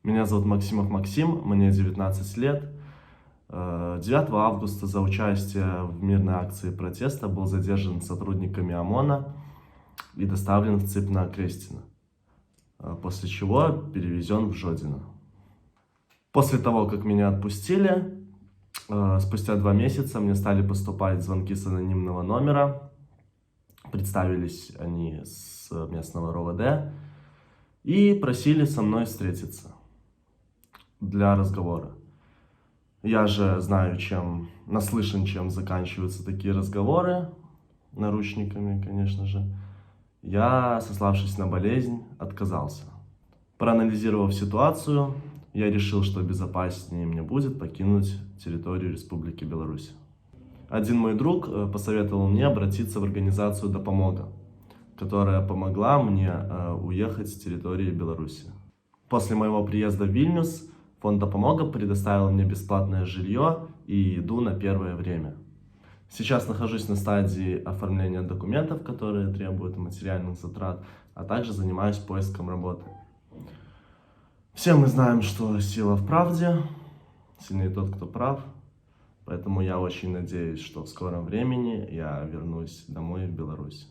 Меня зовут Максимов Максим, мне 19 лет. 9 августа за участие в мирной акции протеста был задержан сотрудниками ОМОНа и доставлен в Цыпно-Крестино, после чего перевезен в Жодино. После того, как меня отпустили, спустя 2 месяца мне стали поступать звонки с анонимного номера. Представились они с местного РОВД и просили со мной встретиться для разговора. Я же знаю, наслышан, чем заканчиваются такие разговоры, наручниками, конечно же. Я, сославшись на болезнь, отказался. Проанализировав ситуацию, я решил, что безопаснее мне будет покинуть территорию Республики Беларусь. Один мой друг посоветовал мне обратиться в организацию «Допомога», которая помогла мне уехать с территории Беларуси. После моего приезда в Вильнюс фонд «Допомога» предоставил мне бесплатное жилье и еду на первое время. Сейчас нахожусь на стадии оформления документов, которые требуют материальных затрат, а также занимаюсь поиском работы. Все мы знаем, что сила в правде, сильнее тот, кто прав. Поэтому я очень надеюсь, что в скором времени я вернусь домой в Беларусь.